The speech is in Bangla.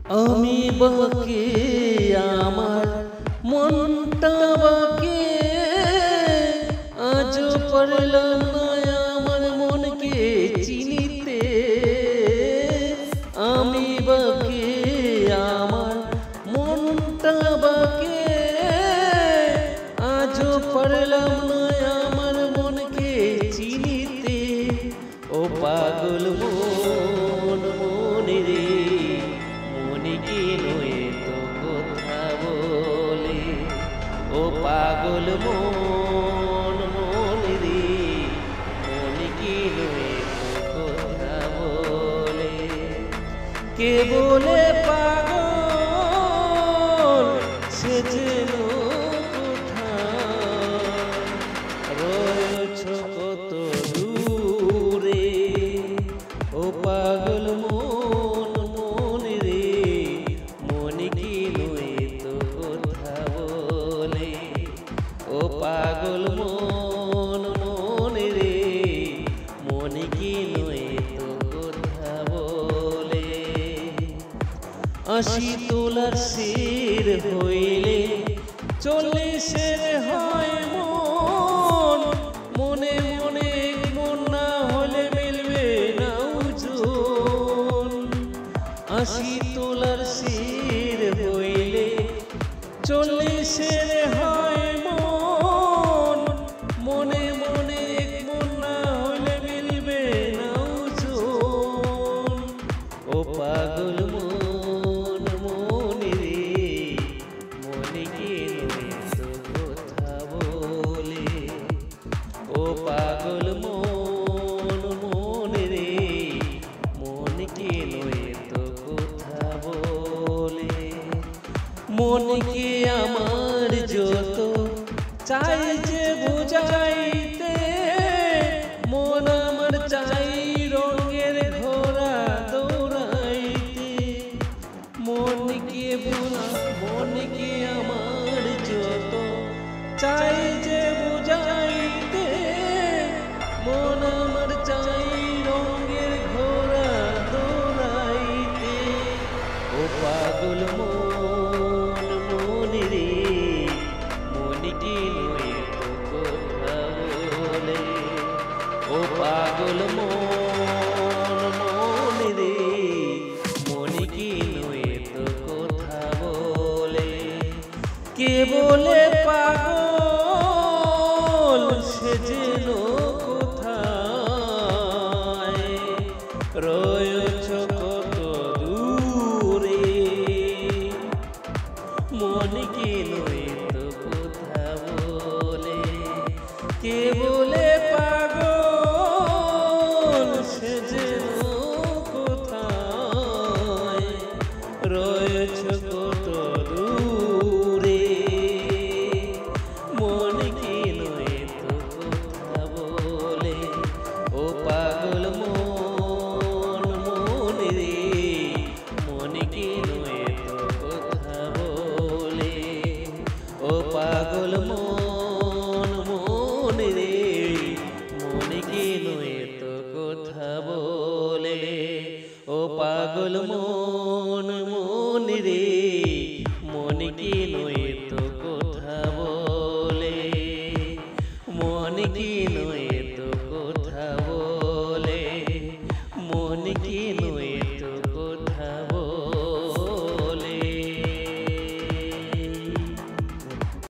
আমি বাকে আমার মনটা বাকে আজ পারলাম না আমার মনকে চিনিতে। আমি বাকে আমার মনটা বাকে আজ পারলাম না আমার মনকে চিনিতে। ও পাগল মন মনে রে মনে কি নয় তো কথা বলে। ও পাগল মন মনে রে মনে কি নয় তো কথা বলে। কে বলে পাগল সে যেন রয়েছ কত দূরে। ও পাগল মন মনে রে মনে কি নয় তো কথা বলে। ও পাগল মন মনে রে মনে কি নয় তো কথা বলে। আশি তোলার শির হইলে 40-এর হয় মন। মনে মনে মন না হলে মিলবে না ওজন। 80 তোলার শির হইলে 40-এর হয় মন। মনে মনে মন না হলে মিলবে না ওজন। ও পাগল মন মনে রে মনে কি নয় তো কথা বলে। ও পাগল মন মনে রে মনে কি নয় তো কথা বলে। মনকে আমার যত চাই যে বুঝাইতে, মন আমার চাই রঙের ঘোড়া দৌড়াইতে। মনকে আমার যত চাই যে বুঝাইতে, মন আমার চাই রঙের ঘোড়া দৌড়াইতে। ও পাগল মন মনে রে মনে কি নয় তো কথা বলে। ও পাগল মন মনে রে মনে কি নয় তো কথা বলে। কে বলে পাগল সে যেন কোথায় রয়েছ কত দূরে। মনে কি নয় তো কথা বলে। কে বলে পাগল সে যেন কোথায় রয়েছ কত দূরে। মনে কি নয় তো কথা বলে। ও পাগল মন মনে রে মনে কি নয় তো কথা বলে। ও পাগল মন মনে রে মনে কি নয় তো কথা বলে। ও পাগল মন মনে রে